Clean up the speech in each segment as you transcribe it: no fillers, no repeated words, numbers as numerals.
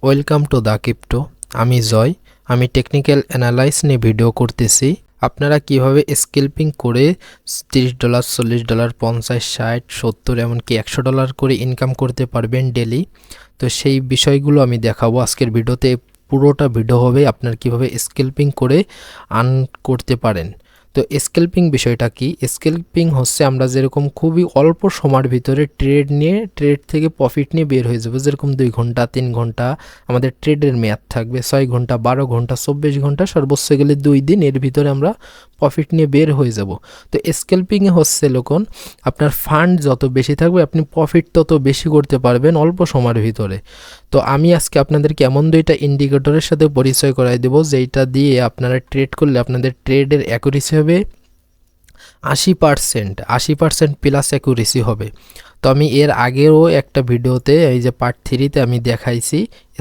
Welcome to the crypto. আমি জয়। আমি technical analyse নিয়ে ভিডিও করতেছি। আপনারা কিভাবে স্ক্যাল্পিং করে $30, $40, 50, 60, 70 এমনকি $100 করে ইনকাম করতে পারবেন ডেলি। তো সেই বিষয়গুলো আমি দেখাবো আজকের ভিডিওতে। পুরোটা ভিডিও হবে আপনার কিভাবে স্ক্যাল্পিং করে আর্ন করতে পারেন। তো স্ক্যাল্পিং বিষয়টা কি? স্ক্যাল্পিং হচ্ছে আমরা যেরকম খুবই অল্প সময়ের ভিতরে ট্রেড থেকে প্রফিট নিয়ে বের হয়ে যাবো। যেরকম 2 ঘন্টা 3 ঘন্টা আমাদের ট্রেডের মেয়াদ থাকবে, 6 ঘন্টা 12 ঘন্টা 24 ঘন্টা, সর্বোচ্চ গেলে 2 দিন, এর ভিতরে আমরা প্রফিট নিয়ে বের হয়ে যাব। তো স্ক্যাল্পিংয়ে হচ্ছে লোকন আপনার ফান্ড যত বেশি থাকবে আপনি প্রফিট তত বেশি করতে পারবেন অল্প সময়ের ভিতরে। তো আমি আজকে আপনাদেরকে এমন 2টা ইন্ডিকেটরের সাথে পরিচয় করাই দেবো যেটা দিয়ে আপনারা ট্রেড করলে আপনাদের ট্রেডের অ্যাকুরেসি হবে 80%, 80% প্লাস অ্যাকুরেসি হবে। তো আমি এর আগেও একটা ভিডিওতে এই যে পার্ট 3তে আমি দেখাইছি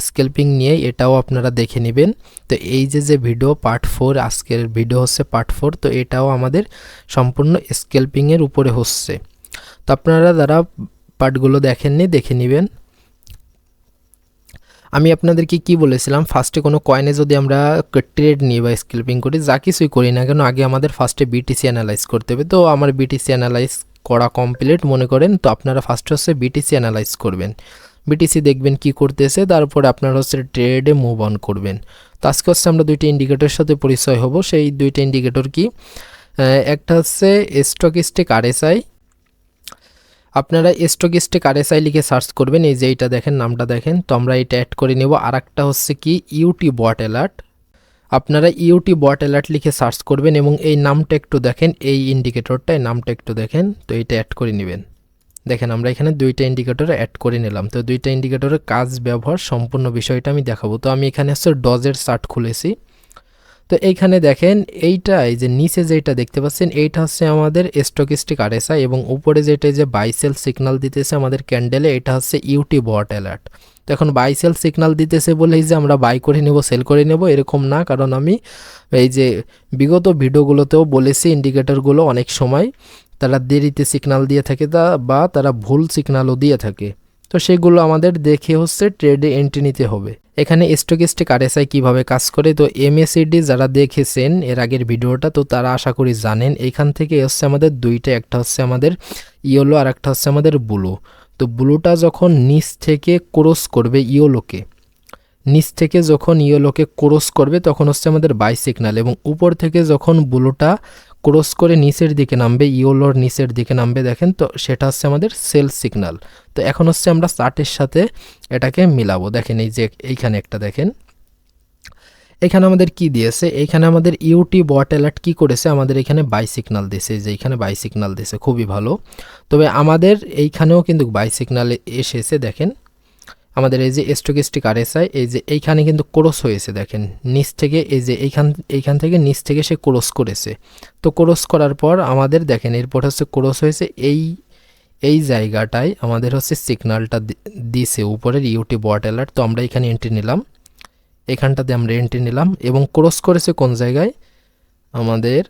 স্ক্যাল্পিং নিয়ে, এটাও আপনারা দেখে নেবেন। তো এই যে ভিডিও পার্ট 4, আজকের ভিডিও হচ্ছে পার্ট 4। তো এটাও আমাদের সম্পূর্ণ স্ক্যাল্পিংয়ের উপরে হচ্ছে। তো আপনারা যারা পার্টগুলো দেখেননি দেখে নেবেন। আমি আপনাদেরকে কি বলেছিলাম, ফার্স্টে কোনো কয়েনে যদি আমরা ট্রেড নিই বা স্ক্যাল্পিং করি, যা কিছুই করি না কেন, আগে আমাদের ফার্স্টে বিটিসি অ্যানালাইজ করতে হবে। তো আমার বিটিসি অ্যানালাইজ করা কমপ্লিট মনে করেন। তো আপনারা ফার্স্টে হচ্ছে বিটিসি অ্যানালাইজ করবেন, বিটিসি দেখবেন কি করতেছে, তারপরে আপনারা হচ্ছে ট্রেডে মুভ অন করবেন। তো আজকে হচ্ছে আমরা 2টা ইন্ডিকেটরের সাথে পরিচয় হব। সেই 2টা ইন্ডিকেটর কি? একটা হচ্ছে স্টকিস্টিক আরএসআই। আপনারা স্টকিস্টিক আরএসআই লিখে সার্চ করবেন, এই যে এইটা দেখেন, নামটা দেখেন। তো আমরা এটা অ্যাড করে নেব। আর একটা হচ্ছে কি ইউটি বট অ্যালার্ট। আপনারা ইউটি বট অ্যালার্ট লিখে সার্চ করবেন এবং এই নামটা একটু দেখেন, এই ইন্ডিকেটরটা, এই নামটা একটু দেখেন। তো এইটা অ্যাড করে নেবেন। দেখেন আমরা এখানে 2টা ইন্ডিকেটর অ্যাড করে নিলাম। তো 2টা ইন্ডিকেটরের কাজ ব্যবহার সম্পূর্ণ বিষয়টা আমি দেখাবো। তো আমি এখানে হচ্ছে ডজের চার্ট খুলেছি। তো এইখানে দেখেন এইটা, এই যে নিচে যেটা দেখতে পাচ্ছেন এইটা হচ্ছে আমাদের স্টকিস্টিক আরএসআই এবং উপরে যেটা যে বাই সেল সিগন্যাল দিতেছে আমাদের ক্যান্ডেলে, এটা হচ্ছে ইউটি বট অ্যালার্ট। তো এখন বাই সেল সিগন্যাল দিতেছে বলেই যে আমরা বাই করে নেব, সেল করে নেব এরকম না, কারণ আমি এই যে বিগত ভিডিওগুলোতেও বলেছি ইন্ডিকেটরগুলো অনেক সময় তারা দেরিতে সিগন্যাল দিয়ে থাকে বা তারা ভুল সিগন্যালও দিয়ে থাকে। তো সেগুলো আমাদের দেখে হচ্ছে ট্রেডে এন্ট্রি নিতে হবে। এখানে স্টকিস্টিক আরএসআই কিভাবে কাজ করে, তো এমএসিডি যারা দেখেছেন এর আগের ভিডিওটা, তো তারা আশা করি জানেন। এখান থেকে হচ্ছে আমাদের 2টা, একটা হচ্ছে আমাদের ইয়েলো আর একটা হচ্ছে আমাদের ব্লু। তো ব্লুটা যখন নিচ থেকে ক্রস করবে ইয়েলোকে, নিচ থেকে যখন ইয়েলোকে ক্রস করবে তখন হচ্ছে আমাদের বাই সিগন্যাল, এবং উপর থেকে যখন ব্লুটা ক্রস করে নিচের দিকে নামবে, ইয়েলোর নিচের দিকে নামবে দেখেন, তো সেটা হচ্ছে আমাদের সেল সিগন্যাল। তো এখন হচ্ছে আমরা চার্টের সাথে এটাকে মিলাবো। দেখেন এই যে এইখানে একটা দেখেন, এখানে আমাদের কি দিয়েছে, এইখানে আমাদের ইউটি বট অ্যালার্ট কি করেছে, আমাদের এখানে বাই সিগন্যাল দিয়েছে, যে এইখানে বাই সিগন্যাল দিয়েছে, খুবই ভালো। তবে আমাদের এইখানেও কিন্তু বাই সিগন্যাল এসেছে। দেখেন আমাদের এই যে স্টকিস্টিক আরএসআই, এই যে এইখানে কিন্তু ক্রস হয়েছে, দেখেন নিচ থেকে, এই যে এইখান থেকে নিচ থেকে সে ক্রস করেছে। তো ক্রস করার পর আমাদের দেখেন এরপর হচ্ছে ক্রস হয়েছে এই জায়গাটায় আমাদের হচ্ছে সিগন্যালটা দিছে উপরের ইউটি বট অ্যালার্ট। তো আমরা এখানে এন্ট্রি নিলাম, এখানটাতে আমরা এন্ট্রি নিলাম এবং ক্রস করেছে কোন জায়গায়, আমাদের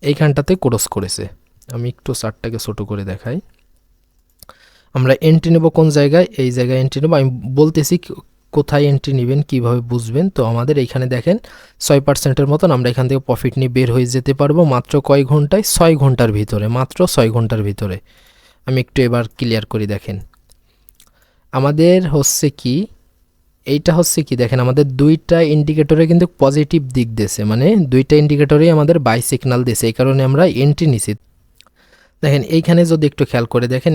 এইখানটাতে ক্রস করেছে। আমি একটু চার্টটাকে ছোট করে দেখাই। আমরা এন্ট্রি নেব কোন জায়গায়, এই জায়গায় এন্ট্রি নেব। আমি বলতেছি কোথায় এন্ট্রি নেবেন, কিভাবে বুঝবেন। তো আমাদের এইখানে দেখেন 6%-এর মতন আমরা এখান থেকে প্রফিট নিয়ে বের হয়ে যেতে পারবো মাত্র কয় ঘন্টায়, 6 ঘন্টার ভিতরে, মাত্র 6 ঘন্টার ভিতরে। আমি একটু এবার ক্লিয়ার করি। দেখেন আমাদের হচ্ছে কি, এইটা হচ্ছে কি, দেখেন আমাদের 2টা ইন্ডিকেটরে কিন্তু পজিটিভ দিক দিয়েছে, মানে 2টা ইন্ডিকেটরেই আমাদের বাই সিগন্যাল দিয়েছে, এই কারণে আমরা এন্ট্রি নিছি। দেখেন এইখানে যদি একটু খেয়াল করে দেখেন,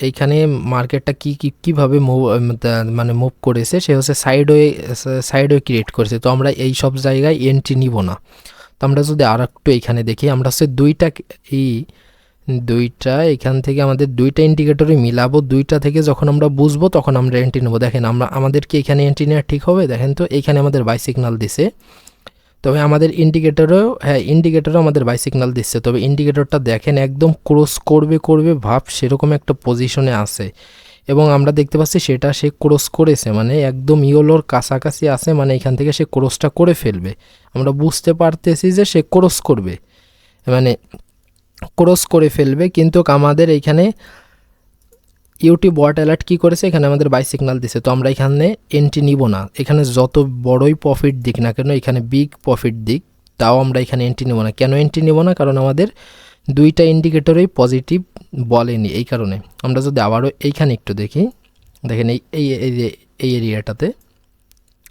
এইখানে মার্কেটটা কীভাবে মানে মুভ করেছে, সে হচ্ছে সাইডওয়ে ক্রিয়েট করেছে। তো আমরা এই সব জায়গায় এন্ট্রি নিব না। তো আমরা যদি আর একটু এইখানে দেখি, আমরা হচ্ছে দুইটা এখান থেকে আমাদের 2টা ইন্ডিকেটরে মিলাবো, 2টা থেকে যখন আমরা বুঝবো তখন আমরা এন্ট্রি নেবো। দেখেন আমাদেরকে এখানে এন্ট্রি নেওয়া ঠিক হবে। দেখেন তো এইখানে আমাদের বাই সিগন্যাল দিছে, তবে আমাদের ইন্ডিকেটরও আমাদের বাই সিগন্যাল দিচ্ছে। তবে ইন্ডিকেটরটা দেখেন একদম ক্রস করবে ভাব সেরকম একটা পজিশনে আছে, এবং আমরা দেখতে পাচ্ছি সেটা সে ক্রস করেছে, মানে একদম ইয়েলোর কাছাকাছি আছে, মানে এখান থেকে সে ক্রসটা করে ফেলবে। আমরা বুঝতে পারতেছি যে সে ক্রস করবে, মানে ক্রস করে ফেলবে। কিন্তু আমাদের এইখানে ইউটি বট অ্যালার্ট কী করেছে, এখানে আমাদের বাই সিগনাল দিছে, তো আমরা এখানে এন্ট্রি নিব না। এখানে যত বড়ই প্রফিট দিক না কেন, এখানে বিগ প্রফিট দিক, তাও আমরা এখানে এন্ট্রি নেব না। কেন এন্ট্রি নেব না? কারণ আমাদের দুইটা ইন্ডিকেটরই পজিটিভ বলেনি, এই কারণে। আমরা যদি আবারও এইখানে একটু দেখি, দেখেন এই এরিয়াটাতে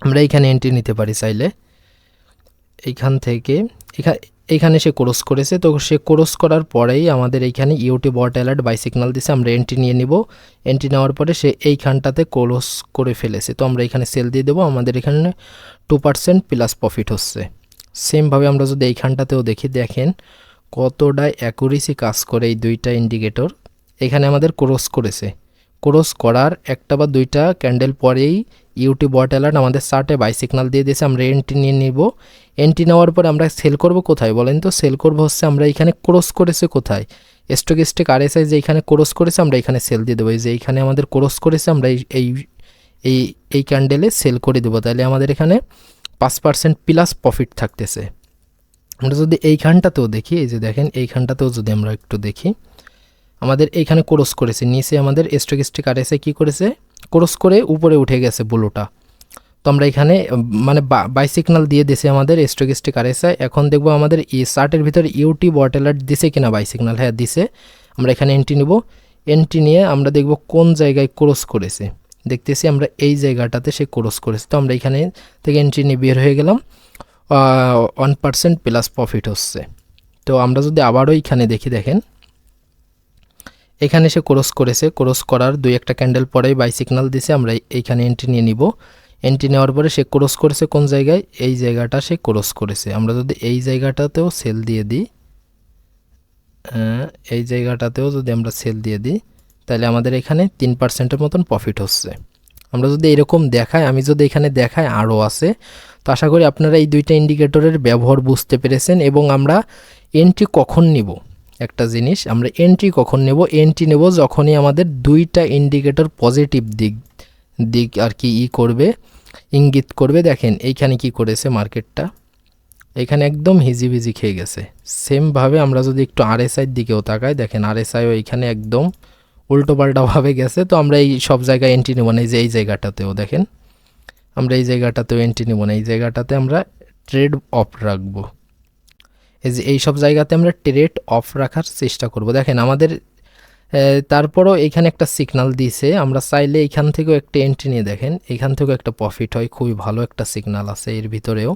আমরা এইখানে এন্ট্রি নিতে পারি চাইলে। এইখান থেকে এইখানে সে ক্রস করেছে, তো সে ক্রস করার পরেই আমাদের এইখানে UT bot alert by signal দিছে, আমরা এন্ট্রি নিয়ে নিব। এন্ট্রি নেওয়ার পরে সে এইখানটাতে ক্রস করে ফেলেছে, তো আমরা এখানে সেল দিয়ে দেবো। আমাদের এখানে 2% প্লাস প্রফিট হচ্ছে। সেমভাবে আমরা যদি এইখানটাতেও দেখি, দেখেন কতটা অ্যাকুরেসি কাজ করে এই দুইটা ইন্ডিকেটর। এখানে আমাদের ক্রস করেছে, ক্রস করার একটা বা দুইটা ক্যান্ডেল পরেই ইউটি বট অ্যালার্ট আমাদের চার্টে বাই সিগনাল দিয়ে দিয়েছে, আমরা এন্ট্রি নিয়ে নিব। এন্ট্রি নেওয়ার পর আমরা সেল করব কোথায় বলেন তো? সেল করব হচ্ছে আমরা এখানে ক্রস করেছে কোথায়, স্টকিস্টিক আরএসআই যে এখানে ক্রস করেছে, আমরা এখানে সেল দিয়ে দেবো। এই যে এইখানে আমাদের ক্রস করেছে, আমরা এই ক্যান্ডেলে সেল করে দেবো। তাহলে আমাদের এখানে 5% প্লাস প্রফিট থাকতেছে। আমরা যদি এইখানটাতেও দেখি, এই যে দেখেন এইখানটাতেও যদি আমরা একটু দেখি, আমাদের এইখানে ক্রস করেছে, নিচে আমাদের স্টকিস্টিক আরএসআই কী করেছে, ক্রস করে উপরে উঠে গেছে ব্লুটা। তো আমরা এখানে মানে বাই সিগনাল দিয়ে দিয়েছে আমাদের স্টকিস্টিক আরএসআই। এখন দেখবো আমাদের এই চার্টের ভিতরে ইউটি বট অ্যালার্ট দিছে কিনা বাই সিগনাল। হ্যাঁ দিছে। আমরা এখানে এন্ট্রি নিব। এন্ট্রি নিয়ে আমরা দেখব কোন জায়গায় ক্রস করেছে। দেখতেছি আমরা এই জায়গাটাতে সে ক্রস করেছে, তো আমরা এখানে থেকে এন্ট্রি নিয়ে বের হয়ে গেলাম। 1% প্লাস প্রফিট হচ্ছে। তো আমরা যদি আবারও এইখানে দেখি, দেখেন এখানে সে ক্রস করেছে, ক্রস করার দুই একটা ক্যান্ডেল পরেই বাই সিগনাল দিছে, আমরা এইখানে এন্ট্রি নিয়ে নিব। এন্ট্রি নেওয়ার পরে সে ক্রস করেছে কোন জায়গায়, এই জায়গাটা সে ক্রস করেছে। আমরা যদি এই জায়গাটাতেও সেল দিয়ে দিই, এই জায়গাটাতেও যদি আমরা সেল দিয়ে দিই, তাহলে আমাদের এখানে 3%-এর মতন প্রফিট হচ্ছে। আমরা যদি এরকম দেখাই, আমি যদি এখানে দেখাই আরও আছে। তো আশা করি আপনারা এই দুইটা ইন্ডিকেটরের ব্যবহার বুঝতে পেরেছেন। এবং আমরা এন্ট্রি কখন নিব, একটা জিনিস, আমরা এন্ট্রি কখন নেব, এন্ট্রি নেব যখনই আমাদের দুইটা ইন্ডিকেটর পজিটিভ দিক আর কি করবে, ইঙ্গিত করবে। দেখেন এইখানে কি করেছে মার্কেটটা, এখানে একদম হিজিবিজি খেয়ে গেছে। সেমভাবে আমরা যদি একটু আরএসআইয়ের দিকেও তাকাই, দেখেন আরএসআইও এইখানে একদম উল্টোপাল্টাভাবে গেছে। তো আমরা এই সব জায়গায় এন্ট্রি নেব না। এই যে এই জায়গাটাতেও দেখেন, আমরা এই জায়গাটাতেও এন্ট্রি নেব না, এই জায়গাটাতে আমরা ট্রেড অফ রাখবো। এই যে এই সব জায়গাতে আমরা ট্রেড অফ রাখার চেষ্টা করব। দেখেন আমাদের তারপরও এখানে একটা সিগনাল দিয়েছে, আমরা চাইলে এইখান থেকেও একটা এন্ট্রি নিয়ে দেখেন, এখান থেকেও একটা প্রফিট হয়, খুবই ভালো একটা সিগনাল আছে এর ভিতরেও।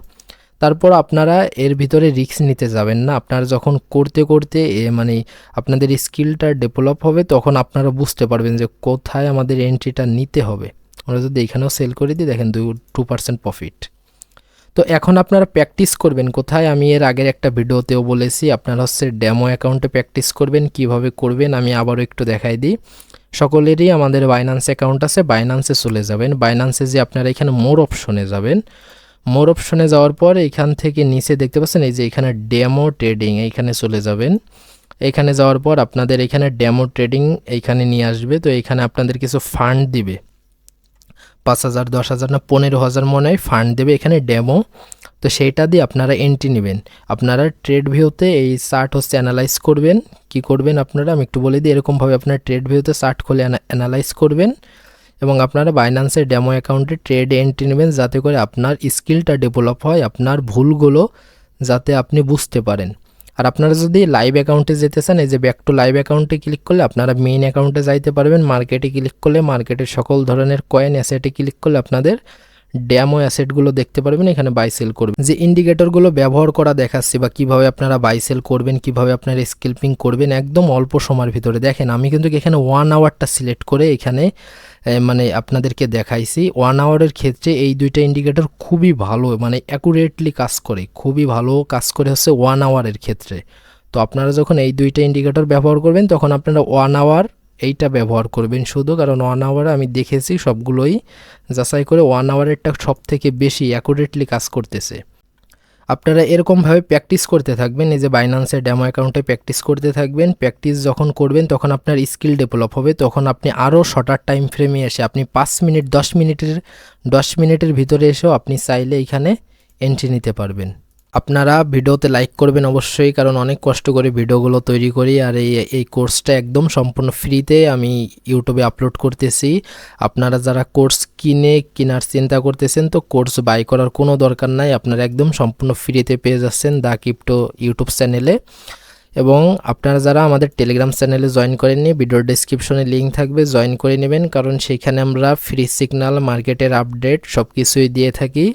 তারপর আপনারা এর ভিতরে রিস্ক নিতে যাবেন না। আপনারা যখন করতে করতে মানে আপনাদের স্কিলটা ডেভেলপ হবে, তখন আপনারা বুঝতে পারবেন যে কোথায় আমাদের এন্ট্রিটা নিতে হবে। আমরা যদি এখানেও সেল করে দিই, দেখেন 2% প্রফিট। তো এখন আপনারা প্র্যাকটিস করবেন কোথায়, আমি এর আগের একটা ভিডিওতেও বলেছি, আপনারা হচ্ছে ডেমো অ্যাকাউন্টে প্র্যাকটিস করবেন। কিভাবে করবেন আমি আবারও একটু দেখাই দিই। সকলেরই আমাদের বাইন্যান্স অ্যাকাউন্ট আছে, বাইন্যান্সে চলে যাবেন। বাইন্যান্সে যে আপনারা এখানে মোর অপশনে যাবেন, মোর অপশনে যাওয়ার পর এখান থেকে নিচে দেখতে পাচ্ছেন এই যে এখানে ডেমো ট্রেডিং, এইখানে চলে যাবেন। এখানে যাওয়ার পর আপনাদের এখানে ডেমো ট্রেডিং এইখানে নিয়ে আসবে। তো এখানে আপনাদের কিছু ফান্ড দিবে, 5,000 10,000 না 15,000 মনে হয় ফান্ড দেবে এখানে ডেমো। তো সেইটা দিয়ে আপনারা এন্ট্রি নেবেন। আপনারা ট্রেড ভিউতে এই চার্ট হচ্ছে অ্যানালাইজ করবেন। কি করবেন আপনারা, আমি একটু বলে দিই। এরকমভাবে আপনারা ট্রেড ভিউতে চার্ট খুলে অ্যানালাইজ করবেন এবং আপনারা বাইন্যান্সের ডেমো অ্যাকাউন্টে ট্রেড এন্ট্রি নেবেন, যাতে করে আপনার স্কিলটা ডেভেলপ হয়, আপনার ভুলগুলো যাতে আপনি বুঝতে পারেন। আর আপনারা যদি লাইভ অ্যাকাউন্টে যেতে চান, এই যে ব্যাক টু লাইভ অ্যাকাউন্টে ক্লিক করলে আপনারা মেইন অ্যাকাউন্টে যাইতে পারবেন। মার্কেটে ক্লিক করলে মার্কেটের সকল ধরনের কয়েন অ্যাসেটে ক্লিক করলে আপনাদের ডেমো অ্যাসেটগুলো দেখতে পারবেন, এখানে বাই সেল করবেন। যে ইন্ডিকেটরগুলো ব্যবহার করা দেখাচ্ছি বা কিভাবে আপনারা বাই সেল করবেন, কিভাবে আপনারা স্ক্যাল্পিং করবেন একদম অল্প সময়ের ভিতরে। দেখেন আমি কিন্তু এখানে 1 আওয়ারটা সিলেক্ট করে এখানে মানে আপনাদেরকে দেখাইছি। 1 আওয়ারের ক্ষেত্রে এই দুইটা ইন্ডিকেটর খুবই ভালো, মানে অ্যাকুরেটলি কাজ করে, খুবই ভালো কাজ করে হচ্ছে 1 আওয়ারের ক্ষেত্রে। তো আপনারা যখন এই দুইটা ইন্ডিকেটর ব্যবহার করবেন, তখন আপনারা 1 আওয়ার এইটা ব্যবহার করবেন শুধু, কারণ 1 আওয়ারে আমি দেখেছি সবগুলোই যাচাই করে 1 আওয়ারেরটা সব থেকে বেশি অ্যাকুরেটলি কাজ করতেছে। আপনারা এরকমভাবে প্র্যাকটিস করতে থাকবেন। এই যে বাইন্যান্সের ডেমো অ্যাকাউন্টে প্র্যাকটিস করতে থাকবেন। প্র্যাকটিস যখন করবেন তখন আপনার স্কিল ডেভেলপ হবে, তখন আপনি আরও শর্টার টাইম ফ্রেমে এসে আপনি 5 মিনিট 10 মিনিটের ভিতরে এসেও আপনি চাইলে এখানে এন্ট্রি নিতে পারবেন। আপনারা ভিডিওতে লাইক করবেন অবশ্যই, কারণ অনেক কষ্ট করে ভিডিওগুলো তৈরি করি। আর এই কোর্সটা একদম সম্পূর্ণ ফ্রিতে আমি ইউটিউবে আপলোড করতেছি। আপনারা যারা কোর্স কেনার চিন্তা করতেছেন, তো কোর্স বাই করার কোনো দরকার নাই, আপনারা একদম সম্পূর্ণ ফ্রিতে পেয়ে যাচ্ছেন দ্য ক্রিপ্টো ইউটিউব চ্যানেলে। এবং আপনারা যারা আমাদের টেলিগ্রাম চ্যানেলে জয়েন করেননি, ভিডিওর ডেসক্রিপশনে লিঙ্ক থাকবে, জয়েন করে নেবেন, কারণ সেইখানে আমরা ফ্রি সিগন্যাল, মার্কেটের আপডেট সব কিছুই দিয়ে থাকি।